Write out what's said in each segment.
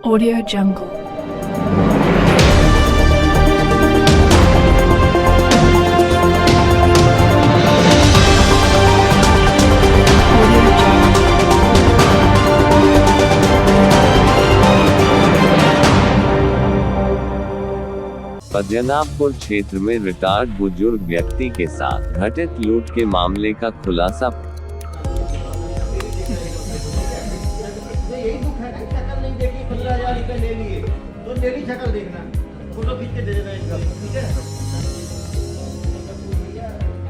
Audio Jungle. Audio Jungle. Padmanabhpur क्षेत्र में retired बुजुर्ग व्यक्ति के साथ घटित लूट के मामले का खुलासा। यही दुख है ना, शक्ल नहीं देखी, 15,000 रुपए ले लिए तो मेरी शक्ल देखना, फोटो खींच के दे देना इनका, ठीक है।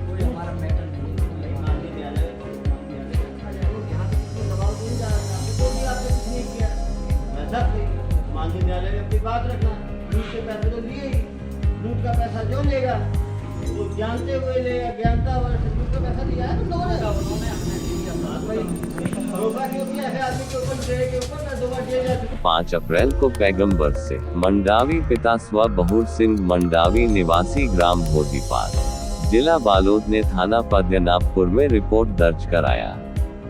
कोई हमारा मैटर नहीं, माननीय न्यायालय यहाँ से दबाव नहीं जा रहा, आपको भी आपने कुछ नहीं किया, वैसा माननीय न्यायालय में अपनी बात रखना। लूट के पैसे तो लिए ही, लूट का पैसा जो लेगा वो जानते हुए लेगा, ज्ञानता वाले से लूट का पैसा लिया है तो लोगों ने भरोसा क्यों किया है आदमी के ऊपर, डेढ़ के ऊपर ना 2 बार जेल जा चुका। 5 अप्रैल को पैगंबर से मंडावी पिता स्व बहूर सिंह मंडावी निवासी ग्राम भोदीपार, जिला बालोद ने थाना पद्मनाभपुर में रिपोर्ट दर्ज कराया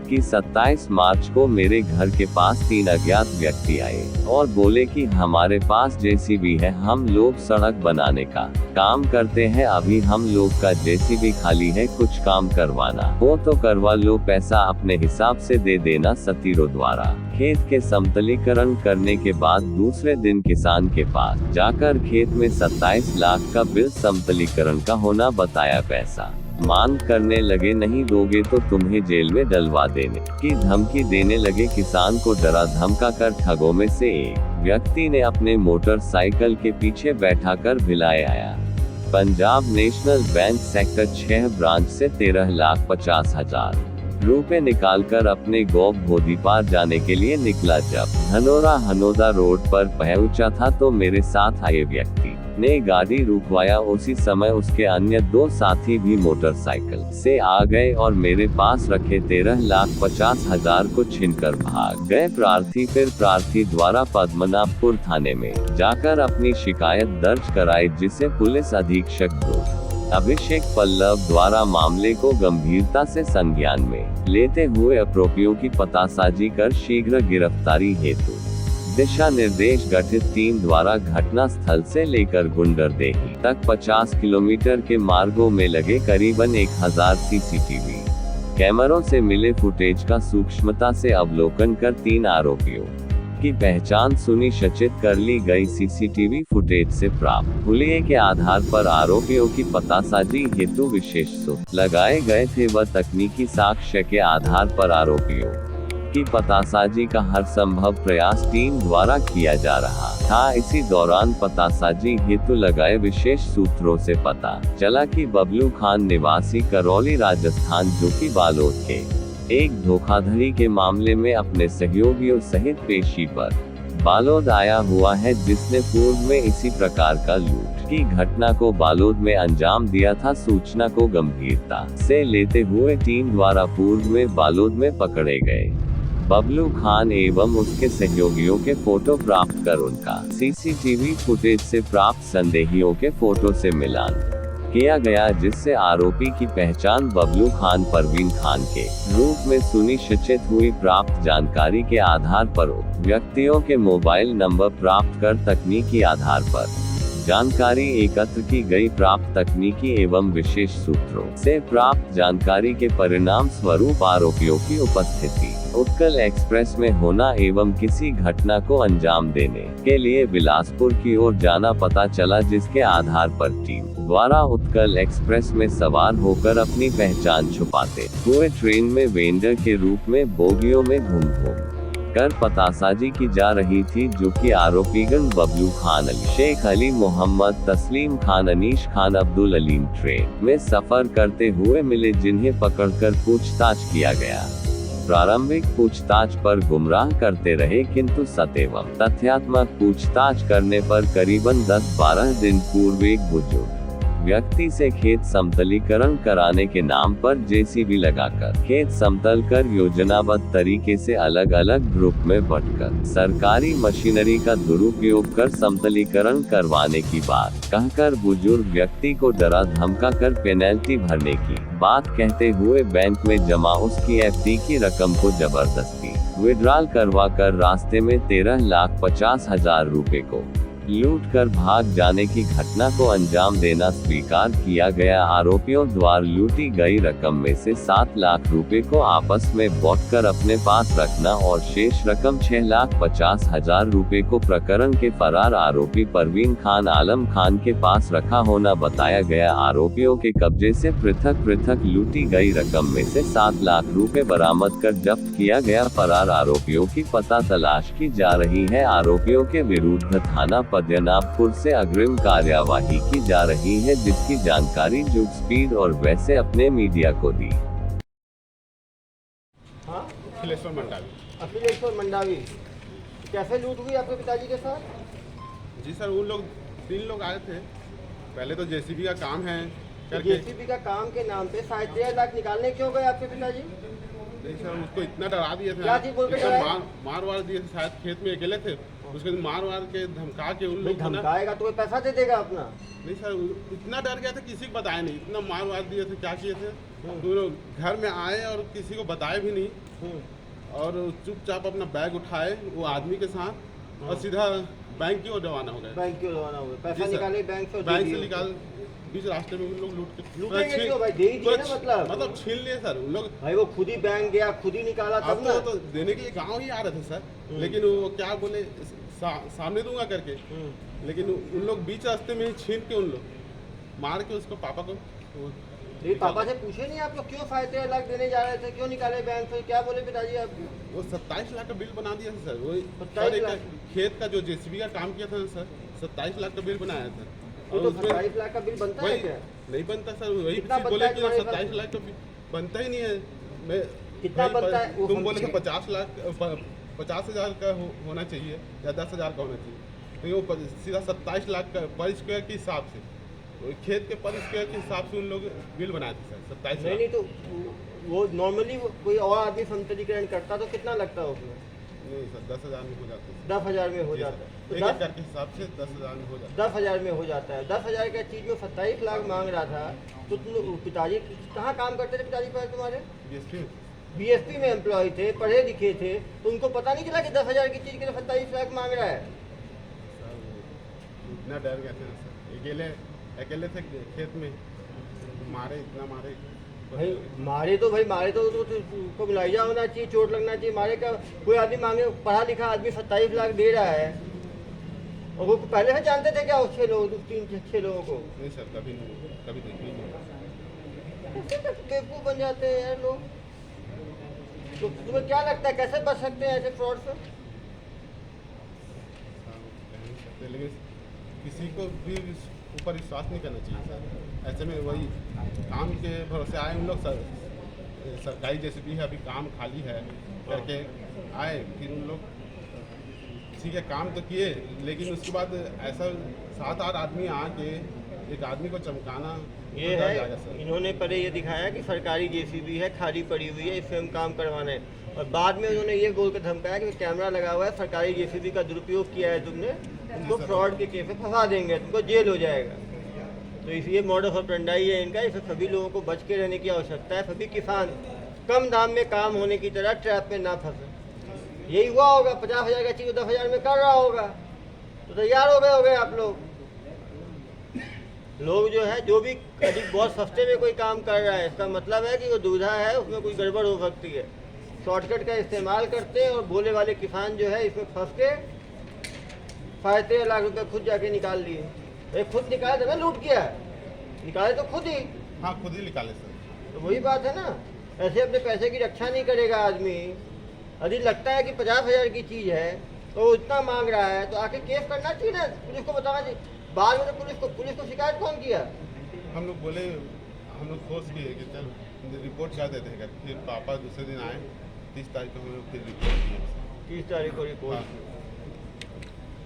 कि 27 मार्च को मेरे घर के पास 3 अज्ञात व्यक्ति आए और बोले कि हमारे पास जेसीबी है, हम लोग सड़क बनाने का काम करते हैं, अभी हम लोग का जेसीबी खाली है, कुछ काम करवाना हो तो करवा लो, पैसा अपने हिसाब से दे देना सतीरों द्वारा। खेत के समतलीकरण करने के बाद दूसरे दिन किसान के पास जाकर खेत में 27 लाख का बिल समतलीकरण का होना बताया, पैसा मांग करने लगे, नहीं दोगे तो तुम्हें जेल में डलवा देने की धमकी देने लगे। किसान को डरा धमका कर ठगों में से एक व्यक्ति ने अपने मोटरसाइकिल के पीछे बैठाकर भिलाए आया। Punjab national bank sector 6 branch से 13,50,000 रुपए निकालकर अपने गांव भोदीपार जाने के लिए निकला। जब धनोरा हनोदा रोड पर पहुंचा था तो मेरे साथ आए व्यक्ति ने गाड़ी रुकवाया, उसी समय उसके अन्य 2 साथी भी मोटरसाइकिल से आ गए और मेरे पास रखे 13,50,000 को छीनकर भाग गए। फिर प्रार्थी द्वारा पद्मनाभपुर थाने में जाकर अपनी शिकायत दर्ज कराई, जिसे पुलिस अधीक्षक अभिषेक पल्लव द्वारा मामले को गंभीरता से संज्ञान में लेते हुए आरोपियों की पतासाजी कर शीघ्र गिरफ्तारी हेतु दिशा निर्देश गठित टीम द्वारा घटना स्थल से लेकर गुंडरदेही तक 50 किलोमीटर के मार्गों में लगे करीबन 1000 सीसीटीवी कैमरों से मिले फुटेज का सूक्ष्मता से अवलोकन कर 3 आरोपियों की पहचान सुनिश्चित कर ली गई। सीसीटीवी फुटेज से प्राप्त हुलिये के आधार पर आरोपियों की पतासाजी हेतु विशेष सूत्र लगाए गए थे व तकनीकी साक्ष्य के आधार पर आरोपियों की पतासाजी का हर संभव प्रयास टीम द्वारा किया जा रहा था। इसी दौरान पतासाजी हेतु लगाए विशेष सूत्रों से पता चला कि बबलू खान निवासी करौली राजस्थान, जो कि बालोद के एक धोखाधड़ी के मामले में अपने सहयोगियों सहित पेशी पर बालोद आया हुआ है, जिसने पूर्व में इसी प्रकार का लूट की घटना को बालोद में अंजाम दिया था। सूचना को गंभीरता से लेते हुए टीम द्वारा पूर्व में बालोद में पकड़े गए बबलू खान एवं उसके सहयोगियों के फोटो प्राप्त कर उनका सीसीटीवी फुटेज से प्राप्त संदेहियों के फोटो से मिलान किया गया, जिससे आरोपी की पहचान बबलू खान परवीन खान के रूप में सुनिश्चित हुई। प्राप्त जानकारी के आधार पर व्यक्तियों के मोबाइल नंबर प्राप्त कर तकनीकी आधार पर जानकारी एकत्र की गई। प्राप्त तकनीकी एवं विशेष सूत्रों से प्राप्त जानकारी के परिणाम स्वरूप आरोपियों की उपस्थिति उत्कल एक्सप्रेस में होना एवं किसी घटना को अंजाम देने के लिए बिलासपुर की ओर जाना पता चला, जिसके आधार पर टीम द्वारा उत्कल एक्सप्रेस में सवार होकर अपनी पहचान छुपाते हुए ट्रेन में वेंडर के रूप में बोगियों में घूम कर पतासाजी की जा रही थी, जो कि आरोपीगण बबलू खान, शेख अली मोहम्मद, तस्लीम खान, अनीश खान, अब्दुल अलीम ट्रेन में सफर करते हुए मिले, जिन्हें पकड़कर पूछताछ किया गया। प्रारंभिक पूछताछ पर गुमराह करते रहे, किंतु सतेवम तथ्यात्मक पूछताछ करने पर करीबन 10-12 दिन पूर्व एक बुजुर्ग व्यक्ति से खेत समतलीकरण कराने के नाम पर जेसीबी लगाकर खेत समतल कर योजनाबद्ध तरीके से अलग अलग ग्रुप में बंटकर सरकारी मशीनरी का दुरुपयोग कर समतलीकरण करवाने की बात कहकर बुजुर्ग व्यक्ति को डरा धमका कर पेनल्टी भरने की बात कहते हुए बैंक में जमा उसकी एफडी की रकम को जबरदस्ती विड्रॉल करवा कर रास्ते में 13,50,000 रुपए को लूट कर भाग जाने की घटना को अंजाम देना स्वीकार किया गया। आरोपियों द्वारा लूटी गई रकम में से 7 लाख रुपए को आपस में बांटकर अपने पास रखना और शेष रकम 6,50,000 रुपए को प्रकरण के फरार आरोपी परवीन खान आलम खान के पास रखा होना बताया गया। आरोपियों के कब्जे से पृथक पृथक लूटी गई रकम में से 7 लाख रुपए बरामद कर जब्त किया गया। फरार आरोपियों की पता तलाश की जा रही है। आरोपियों के विरुद्ध थाना पद्मनाभपुर से अग्रिम कार्यवाही की जा रही है, जिसकी जानकारी जुग स्पीड और वैसे अपने मीडिया को दी। हाँ अखिलेश्वर मंडावी। अखिलेश्वर मंडावी, कैसे लूट हुई आपके पिताजी के साथ? जी सर, वो लोग 3 लोग आए थे। पहले तो जेसीबी का काम है करके। जेसीबी का काम के नाम पे 13.5 लाख निकालने क्यों गए आपके पिताजी? नहीं सर, उसको इतना डरा दिए थे, क्या चीज़ बोल के इतना डराए? मार वार दिए थे। शायद खेत में अकेले थे, उसके मार वार के धमका के उन भाई लोग को ना- धमकाएगा तो कोई पैसा दे देगा अपना। नहीं सर, इतना डर गया था, किसी को बताया नहीं। इतना मार वार दिए थे, क्या किए थे, तो लोग घर में आए और किसी को बताए भी नहीं, और चुपचाप अपना बैग उठाए वो आदमी के साथ और सीधा बैंक की ओर रवाना हो गए। बैंक क्यों रवाना हुए? पैसा जी सर। निकाले बैंक से और दे बैंक दिए से उनको। निकाल बीच रास्ते में उन लोग लूटेंगे क्यों भाई? दे ही दिए ना मतलब छीन लिए सर उन लोग। भाई वो खुद ही बैंक गया, खुद ही निकाला तब अब ना। तो देने के लिए गांव ही आ रहे थे सर, लेकिन वो क्या बोले सामने दूंगा करके, लेकिन उन लोग बीच रास्ते में ही छीन के उन लोग मार के उसको पापा को ये पापा से पूछे नहीं आप लोग क्यों 13.5 लाख देने जा रहे थे, क्यों निकाले बैंक से? क्या बोले पिताजी आप? वो 27 लाख का बिल बना दिया था सर। वही 27 सर एक लाख? खेत का जो जेसीबी का काम किया था ना सर, 27 लाख का बिल बनाया था। ये तो 27 लाख का बिल बनता है वही क्या? नहीं बनता सर, वही कितना चीज़ बनता बोले है कि तुम्हारे 27 लाख का बिल बनता ही नहीं है। मैं कितना वही बनता है? वो तुम हम- बोले कि 50 लाख 50,000 का होना चाहिए या 10,000 का होना चाहिए, तो वो सीधा 27 लाख का पर स्क्वायर के हिसाब से, वो खेत के पर स्क्वायर के हिसाब से उन लोग बिल बनाए थे सर। 27 नहीं लाख। नहीं, तो वो नॉर्मली कोई और आदमी संतरीकरण करता तो कितना लगता है उसमें? नहीं सर, 10,000 में हो जाता है। 10,000 में हो जी जाता सर, है। तो एक 10 एकड़ के हिसाब से 10,000 में हो जाता है। 10,000 में हो जाता है। 10,000 का चीज़ में 27 लाख मांग रहा था। तो तुम लोग पिताजी कहाँ काम करते थे पिताजी पहले तुम्हारे? BSP में। बीएसपी में एम्प्लॉय थे, पढ़े लिखे थे, तो उनको पता नहीं चला कि 10,000 की चीज़ के लिए 27 लाख मांग रहा है? सर इतना डर गए थे ना सर, अकेले थे खेत में, मारे इतना मारे। भाई मारे तो उसको मुलायजा होना चाहिए, चोट लगना चाहिए। मारे का कोई आदमी मांगे, पढ़ा लिखा आदमी 27 लाख दे रहा है, और वो पहले से जानते थे क्या उस 6 लोग 3-6 लोगों को? नहीं सर, कभी देखी नहीं। कैसे बेवकूफ़ बन जाते हैं यार लोग। तो तुम्हें क्या लगता है कैसे बच सकते हैं ऐसे फ्रॉड से? कह नहीं सकते, लेकिन किसी को भी ऊपर विश्वास नहीं करना चाहिए सर। ऐसे में वही काम के भरोसे आए उन लोग सर, सरकारी जेसीबी है, अभी काम खाली है करके आए, फिर उन लोग ठीक है काम तो किए, लेकिन उसके बाद ऐसा 7-8 आदमी आके एक आदमी को चमकाना ये तो डर है, जाएगा सर। इन्होंने पहले ये दिखाया कि सरकारी जेसीबी है, खाली पड़ी हुई है, इससे हम काम करवाना है, और बाद में उन्होंने ये बोल कर धमकाया कि कैमरा लगा हुआ है, सरकारी जेसीबी का दुरुपयोग किया है तुमने, तुमको फ्रॉड के केस में फंसा देंगे, तुमको जेल हो जाएगा। तो इसलिए मॉडल ऑफ टंडाई है इनका। इसे सभी लोगों को बच के रहने की आवश्यकता है। सभी किसान कम दाम में काम होने की तरह ट्रैप में ना फंसे। यही हुआ होगा, 50,000 का चीज़ 10,000 में कर रहा होगा, तो तैयार हो गए आप लोग। लोग जो है, जो भी अधिक बहुत सस्ते में कोई काम कर रहा है, इसका मतलब है कि वो दुविधा है, उसमें कोई गड़बड़ हो सकती है। शॉर्टकट का इस्तेमाल करते हैं, और भोले वाले किसान जो है इसमें फंस के 13.5 लाख रुपए खुद जाके निकाल लिए। ये खुद निकाले थे ना, लूट किया निकाले तो खुद ही। हाँ, खुद ही निकाले सर। तो वही बात है ना, ऐसे अपने पैसे की रक्षा नहीं करेगा आदमी। यदि लगता है कि 50,000 की चीज़ है तो वो इतना मांग रहा है, तो आके केस करना चाहिए ना, पुलिस को बताना चाहिए। बाद में तो पुलिस को शिकायत कौन किया? हम लोग बोले, हम लोग फोर्स किए कि चल रिपोर्ट कर देते हैं, फिर पापा दूसरे दिन आए, 30 तारीख को हम लोग फिर रिपोर्ट किए। 30 तारीख को रिपोर्ट। हाँ।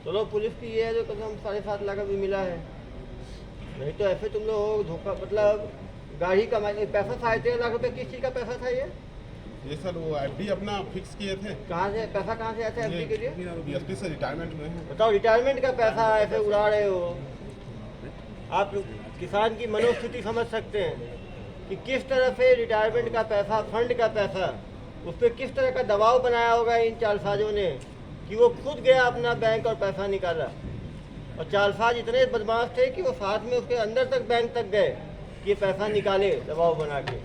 चलो पुलिस की ये है जो कदम 7.5 लाख अभी मिला है। नहीं तो ऐसे तुम लोग धोखा, मतलब गाड़ी कमाई पैसा 13.5 लाख रुपए किस चीज़ का पैसा था ये सर वो एफडी अपना फिक्स किए थे। कहाँ से पैसा कहाँ से आया था एफडी के लिए? बीएसपी से रिटायरमेंट में है। बताओ, रिटायरमेंट का पैसा ऐसे उड़ा रहे हो आप लोग। किसान की मनोस्थिति समझ सकते हैं कि किस तरह से रिटायरमेंट का पैसा, फंड का पैसा उस पर किस तरह का दबाव बनाया होगा इन चालसाजों ने कि वो खुद गया अपना बैंक और पैसा निकाला। और चालसाज इतने बदमाश थे कि वो साथ में उसके अंदर तक बैंक तक गए कि ये पैसा निकाले दबाव बना के।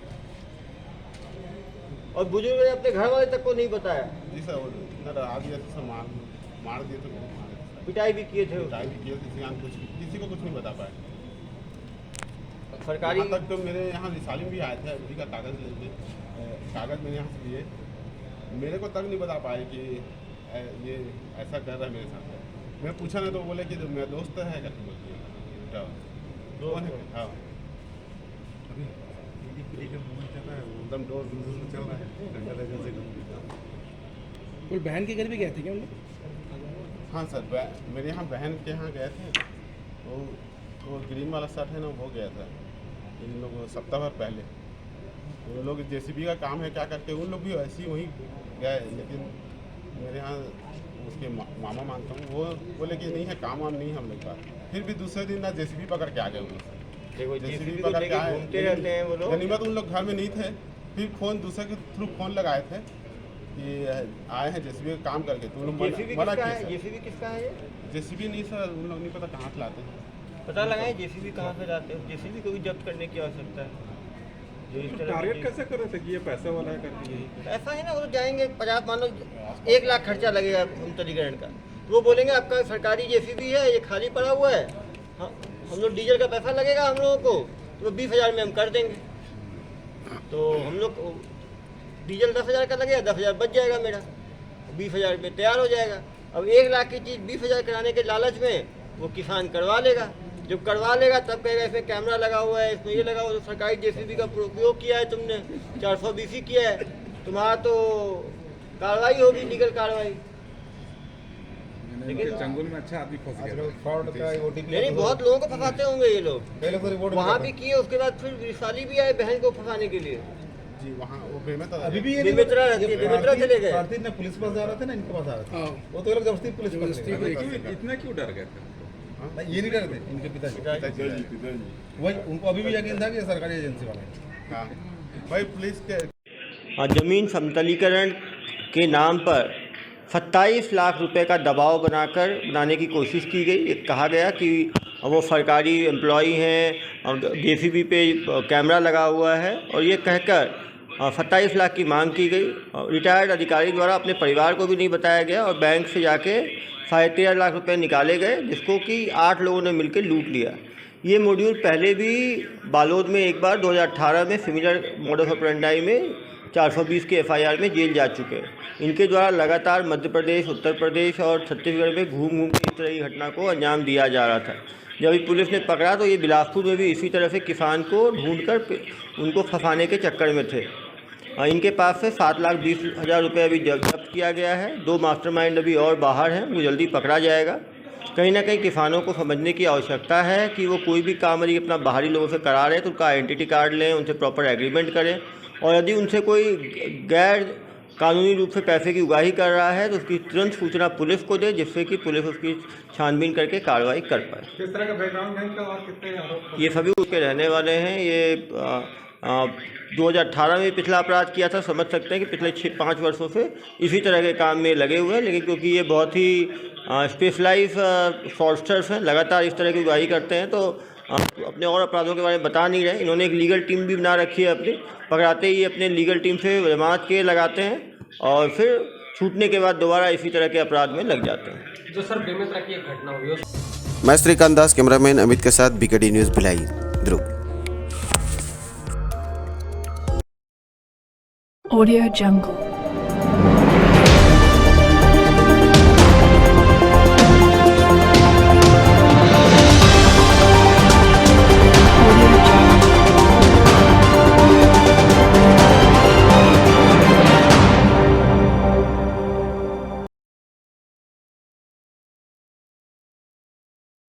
और बुजुर्ग ने अपने घर वाले तक को नहीं बताया। जी सर, वो इतना डरा दिया था, सब मार दिए थे, बहुत मारे थे। पिटाई भी किए थे पिटाई भी किए थे, किसी को कुछ नहीं बता पाए। सरकारी यहाँ तक तो मेरे यहाँ रिसालिम भी आए थे, उसी का कागज़ लेके, कागज़ मैंने यहाँ से लिए, मेरे को तक नहीं बता पाए कि ये ऐसा कर रहा है मेरे साथ। मैं पूछा ना तो बोले कि मेरा दोस्त है क्या, बोलती है कौन है। हाँ, एकदम डोर चल रहा है। कोई बहन के घर भी गए थे क्या उन लोग? हाँ सर, मेरे यहाँ बहन के यहाँ गए थे, वो ग्रीन वाला शर्ट है ना, वो गया था इन लोग सप्ताह भर पहले। उन लोग जेसीबी का काम है क्या करते, उन लोग भी ऐसे ही वहीं गए, लेकिन मेरे यहाँ उसके मामा मानता हूँ, वो बोले कि नहीं है, काम वाम नहीं हम लोग का। फिर भी दूसरे दिन ना जेसीबी पकड़ के आ गए, उन जेसीबी पकड़ के आए, घूमते रहते हैं वो लोग। गनीमत उन लोग घर में नहीं थे। फिर फ़ोन दूसरे के थ्रू फ़ोन लगाए थे कि आए हैं जेसीबी का काम करके, तो उन लोग मना किए। जेसीबी किसका है ये? जेसीबी नहीं सर, उन लोग नहीं पता कहाँ से लाते हैं। पता लगाएं जेसीबी कहाँ से लाते हैं। जेसीबी को भी जब्त करने की आवश्यकता है। जो इस तरह टारगेट कैसे कर रहे थे कि ये पैसे वाला है करके यही? ऐसा है ना, वो तो जाएंगे 50, मान लो 1 लाख खर्चा लगेगा उन्मुक्तीकरण का, तो वो बोलेंगे आपका सरकारी जेसीबी है, ये खाली पड़ा हुआ है, हाँ, हम लोग डीजल का पैसा लगेगा हम लोगों को, तो 20,000 में हम कर देंगे। तो हम लोग डीजल 10,000 का लगेगा, 10,000 बच जाएगा मेरा, 20,000 में तैयार हो जाएगा। अब 1 लाख की चीज़ 20,000 कराने के लालच में वो किसान करवा लेगा। जब करवा लेगा तब कहेगा इसमें कैमरा लगा हुआ है, इसमें ये लगा हुआ है, तो सरकारी जेसीबी का उपयोग किया है तुमने, 420 किया है, तुम्हारा तो कार्रवाई होगी, लीगल कार्रवाई। लेकिन चंगुल में अच्छा आदमी फंस गया। फ्रॉड का OTP नहीं, बहुत लोगों को फंसाते होंगे ये लोग। पहले तो रिपोर्ट वहाँ भी किए, उसके बाद फिर विशाली भी आए बहन को फंसाने के लिए। जी, वहाँ वो बेमेतरा अभी भी ये बेमेतरा रहती है, बेमेतरा चले गए। भारतीय ने पुलिस पास जा रहे थे ना, इनके पास आ रहे थे, वो तो ये लोग जबरदस्ती पुलिस पास इतना क्यों डर गए थे? ये नहीं डरते इनके पिताजी। वही उनको अभी भी यकीन था कि ये सरकारी एजेंसी वाला है। हाँ भाई, पुलिस के हाँ, जमीन समतलीकरण के नाम पर 27 लाख रुपए का दबाव बनाने की कोशिश की गई। एक कहा गया कि वो सरकारी एम्प्लॉई हैं और जेसीबी पे कैमरा लगा हुआ है, और ये कहकर 27 लाख की मांग की गई। रिटायर्ड अधिकारी द्वारा अपने परिवार को भी नहीं बताया गया, और बैंक से जाके 13.5 लाख रुपए निकाले गए, जिसको कि 8 लोगों ने मिलकर लूट लिया। ये मॉड्यूल पहले भी बालोद में एक बार 2018 में सिमिलर मोडस ऑपरेंडाई में 420 के FIR में जेल जा चुके हैं। इनके द्वारा लगातार मध्य प्रदेश, उत्तर प्रदेश और छत्तीसगढ़ में घूम घूम के इस तरह की घटना को अंजाम दिया जा रहा था। जब पुलिस ने पकड़ा तो ये बिलासपुर में भी इसी तरह से किसान को ढूंढकर उनको फंसाने के चक्कर में थे। इनके पास से 7,20,000 रुपये अभी जब्त किया गया है। 2 मास्टरमाइंड अभी और बाहर हैं, वो जल्दी पकड़ा जाएगा। कहीं ना कहीं किसानों को समझने की आवश्यकता है कि वो कोई भी काम यदि अपना बाहरी लोगों से करा रहे हैं तो उनका आइडेंटिटी कार्ड लें, उनसे प्रॉपर एग्रीमेंट करें, और यदि उनसे कोई गैर कानूनी रूप से पैसे की उगाही कर रहा है तो उसकी तुरंत सूचना पुलिस को दे, जिससे कि पुलिस उसकी छानबीन करके कार्रवाई कर पाए। किस तरह का बैकग्राउंड है इनका और कितने आरोप? ये सभी उसके रहने वाले हैं। ये 2018 में पिछला अपराध किया था, समझ सकते हैं कि पिछले 5 वर्षों से इसी तरह के काम में लगे हुए हैं। लेकिन क्योंकि ये बहुत ही स्पेशलाइज फ्रॉडस्टर्स हैं, लगातार इस तरह की उगाही करते हैं, तो अपने और अपराधों के बारे में बता नहीं रहे। इन्होंने एक लीगल टीम भी बना रखी है अपनी, पकड़ाते ही अपने लीगल टीम से जमानत के लगाते हैं और फिर छूटने के बाद दोबारा इसी तरह के अपराध में लग जाते हैं। जो सर बेमेतरा की एक घटना हुई है। मैं श्रीकांत दास, कैमरामैन अमित के साथ BKD न्यूज़ भिलाई ध्रुव। Audio Jungle.